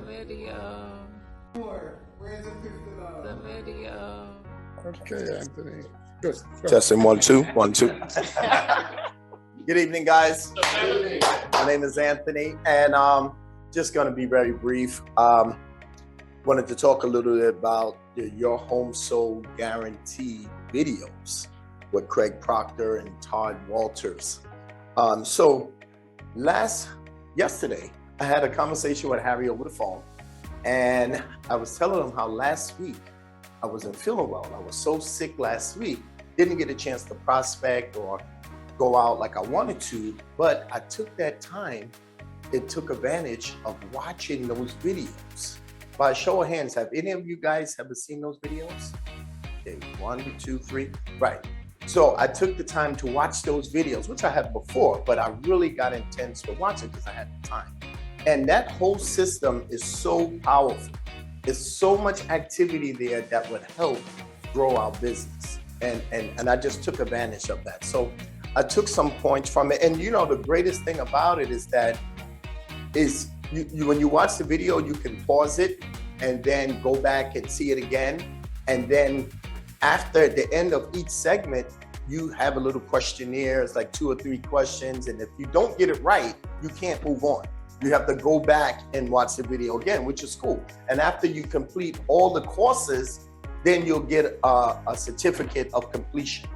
video. Where's the The video. Okay, Anthony. Good. Testing 1 2 1 2. Good evening, guys. My name is Anthony, and just going to be very brief. Wanted to talk a little bit about the Your Home Sold Guarantee videos with Craig Proctor and Todd Walters. Yesterday, I had a conversation with Harry over the phone, and I was telling him how last week I wasn't feeling well. I was so sick last week, didn't get a chance to prospect or go out like I wanted to, but I took that time and took advantage of watching those videos. By show of hands, have any of you guys ever seen those videos? Okay, 1, 2, 3, right. So I took the time to watch those videos, which I had before, but I really got intense to watch it because I had the time. And that whole system is so powerful. There's so much activity there that would help grow our business. And I just took advantage of that. So I took some points from it. And you know, the greatest thing about it is that when you watch the video, you can pause it and then go back and see it again. And then after the end of each segment, you have a little questionnaire. It's like 2 or 3 questions. And if you don't get it right, you can't move on. You have to go back and watch the video again, which is cool. And after you complete all the courses, then you'll get a certificate of completion.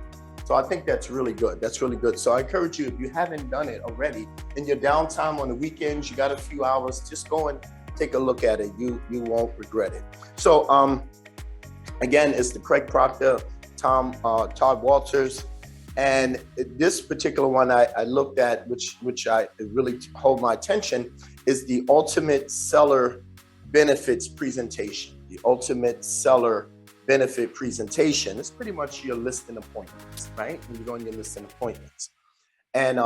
So I think that's really good. That's really good. So I encourage you, if you haven't done it already, in your downtime on the weekends, you got a few hours, just go and take a look at it. You won't regret it. So again, it's the Craig Proctor, Todd Walters. And this particular one I looked at, which I really hold my attention, is the Ultimate Seller Benefits Presentation. The Ultimate Seller Benefit Presentation. It's pretty much your listing appointments, right? When you go on your listing appointments. And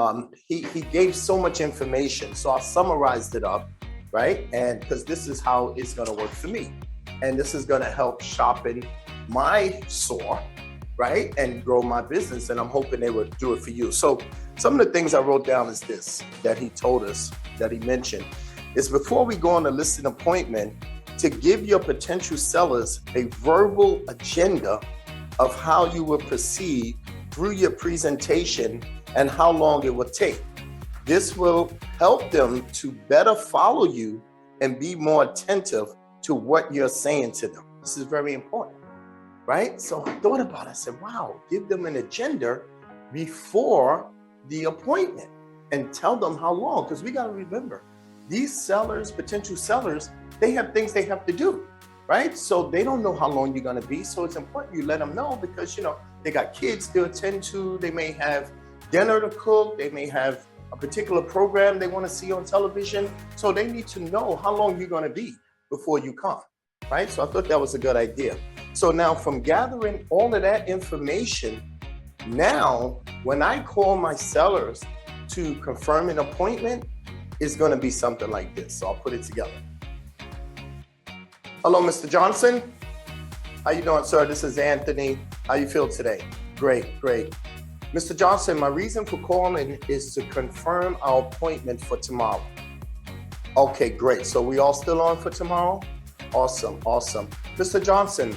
he gave so much information. So I summarized it up, right? And because this is how it's gonna work for me. And this is gonna help sharpen my saw, right? And grow my business. And I'm hoping they would do it for you. So some of the things I wrote down is this, that he told us, that he mentioned, is before we go on a listing appointment, to give your potential sellers a verbal agenda of how you will proceed through your presentation and how long it will take. This will help them to better follow you and be more attentive to what you're saying to them. This is very important. Right? So I thought about it. I said, wow, give them an agenda before the appointment and tell them how long. Because we got to remember, these sellers, potential sellers, they have things they have to do, right? So they don't know how long you're going to be. So it's important you let them know because, you know, they got kids to attend to. They may have dinner to cook. They may have a particular program they want to see on television. So they need to know how long you're going to be before you come, right? So I thought that was a good idea. So now from gathering all of that information, now when I call my sellers to confirm an appointment, it's going to be something like this. So I'll put it together. Hello, Mr. Johnson. How you doing, sir? This is Anthony. How you feel today? Great, great. Mr. Johnson, my reason for calling is to confirm our appointment for tomorrow. Okay, great. So we all still on for tomorrow? Awesome, awesome. Mr. Johnson,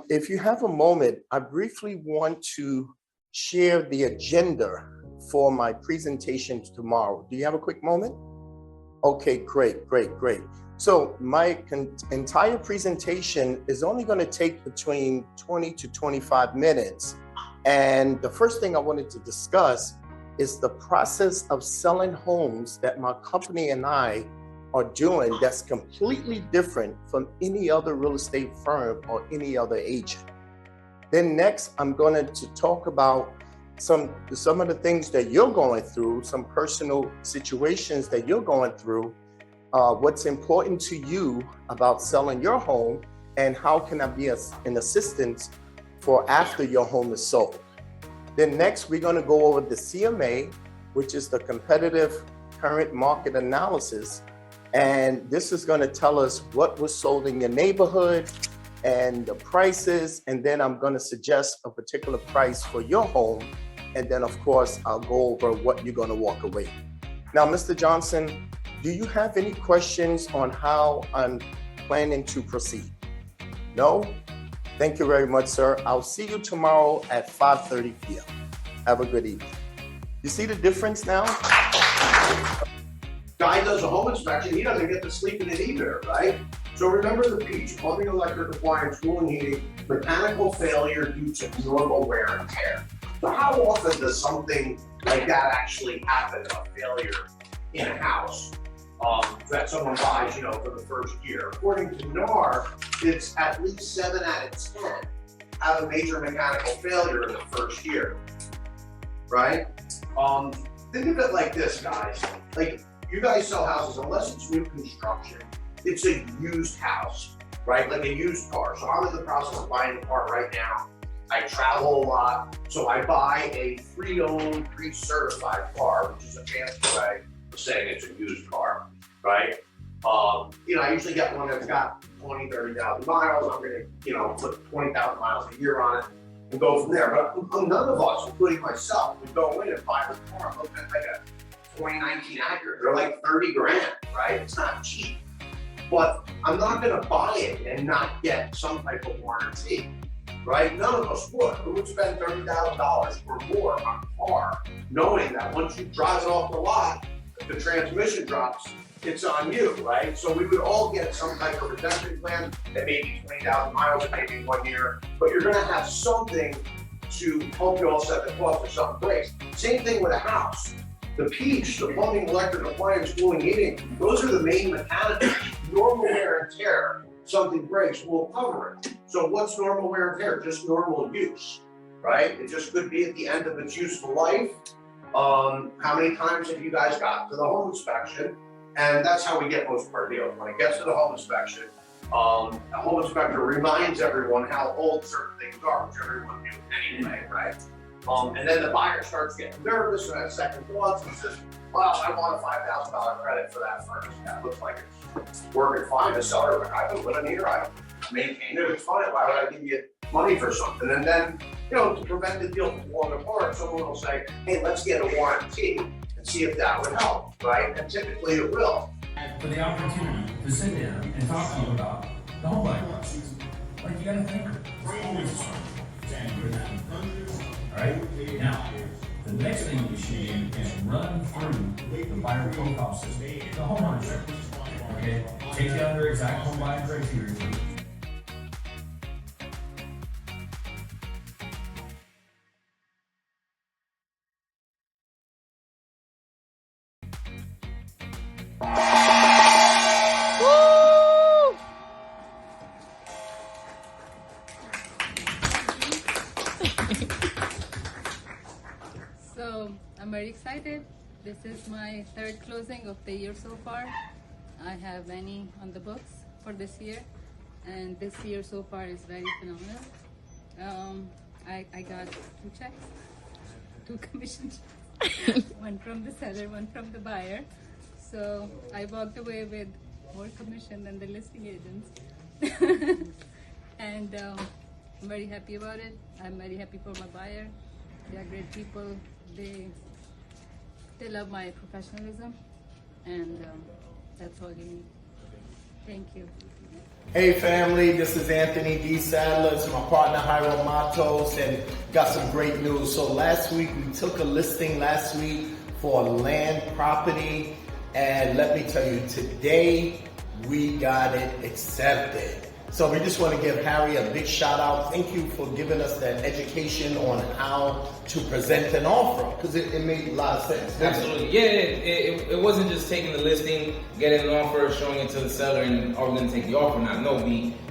if you have a moment, I briefly want to share the agenda for my presentation tomorrow. Do you have a quick moment? Okay, great, great, great. So my entire presentation is only going to take between 20 to 25 minutes. And the first thing I wanted to discuss is the process of selling homes that my company and I are doing that's completely different from any other real estate firm or any other agent. Then next, I'm going to talk about some of the things that you're going through, some personal situations that you're going through, what's important to you about selling your home, and how can I be an assistance for after your home is sold. Then next, we're going to go over the CMA, which is the Competitive Current Market Analysis. And this is going to tell us what was sold in your neighborhood and the prices. And then I'm going to suggest a particular price for your home. And then, of course, I'll go over what you're going to walk away. Now, Mr. Johnson, do you have any questions on how I'm planning to proceed? No? Thank you very much, sir. I'll see you tomorrow at 5:30 p.m. Have a good evening. You see the difference now? Guy does a home inspection, he doesn't get to sleep in it either, right? So remember the Peach, plumbing, electric appliance, cooling, heating, mechanical failure due to normal wear and tear. So how often does something like that actually happen, a failure in a house that someone buys, for the first year? According to NAR, it's at least 7 out of 10 have a major mechanical failure in the first year, right? Think of it like this, guys. Like, you guys sell houses, unless it's new construction, it's a used house, right? Like a used car. So I'm in the process of buying a car right now. I travel a lot, so I buy a pre-owned, pre-certified car, which is a fancy way of saying it's a used car, right? I usually get one that's got 20, 30,000 miles. I'm gonna, put 20,000 miles a year on it and go from there. But none of us, including myself, would go in and buy a car looking at like a 2019 Acura. They're like 30 grand, right? It's not cheap. But I'm not gonna buy it and not get some type of warranty, right? None of us would. Who would spend $30,000 or more on a car, knowing that once you drive it off the lot, if the transmission drops, it's on you, right? So we would all get some type of redemption plan that may be 20,000 miles, maybe 1 year, but you're gonna have something to help you offset the cost if something breaks. Same thing with a house. The Peach, the plumbing, electric, appliance, cooling, heating, those are the main mechanicals. Normal wear and tear, something breaks, we'll cover it. So what's normal wear and tear? Just normal use, right? It just could be at the end of its useful life. How many times have you guys got to the home inspection? And that's how we get most of our deals. When it gets to the home inspection, a home inspector reminds everyone how old certain things are, which everyone knew anyway, right? And then the buyer starts getting nervous and has second thoughts and says, well, I want a $5,000 credit for that furnace. That looks like it's working fine. The seller, like, I put it in here, I maintained it, it's fine. Why would I give you money for something? And then, to prevent the deal from falling apart, someone will say, hey, let's get a warranty and see if that would help, right? And typically it will. For the opportunity to sit down and talk to you about the home buying process. Like, you gotta think, it's always a struggle. All right? Now, the next thing you should do is run through the buyer profile system, the homeowner system. Okay? Take down their exact home buying criteria. So I'm very excited. This is my third closing of the year so far. I have many on the books for this year, and this year so far is very phenomenal. I got 2 checks, 2 commission checks, one from the seller, one from the buyer. So I walked away with more commission than the listing agents. And I'm very happy about it. I'm very happy for my buyer. They are great people. They love my professionalism, and that's all you need. Thank you. Hey family, this is Anthony D. Sadler. It's my partner Hiram Matos, and got some great news. So last week we took a listing for a land property, and let me tell you, today we got it accepted. So we just want to give Harry a big shout out. Thank you for giving us that education on how to present an offer, because it made a lot of sense. Absolutely, yeah. It wasn't just taking the listing, getting an offer, showing it to the seller, and are we going to take the offer or not? No,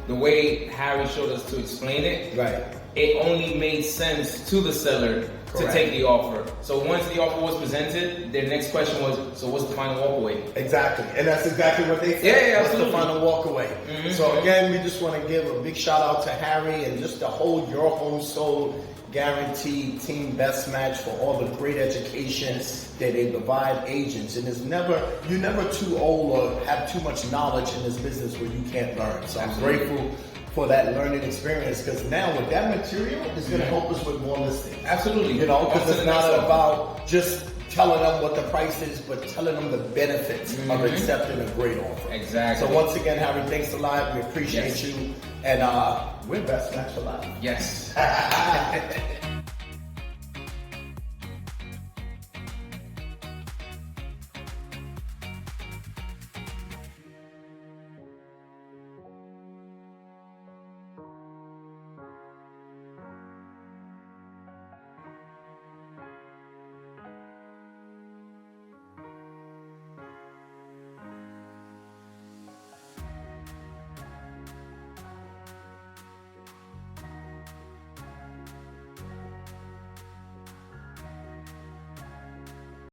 the way Harry showed us to explain it, right, it only made sense to the seller to take the offer. So once the offer was presented, their next question was, so what's the final walkaway? Exactly, and that's exactly what they said. Yeah, what's the final walkaway? Mm-hmm. So again, we just want to give a big shout out to Harry and just the whole Your Home Sold Guaranteed team Besmatch for all the great education that they provide agents. And you're never too old or have too much knowledge in this business where you can't learn. So I'm grateful for that learning experience, because now with that material, it's going to help us with more listings. Absolutely. You know, because On to it's the not next level. about just telling them what the price is, but telling them the benefits of accepting a great offer. Exactly. So once again, Harry, thanks a lot. We appreciate Yes. you. And we're Besmatch for life. Yes.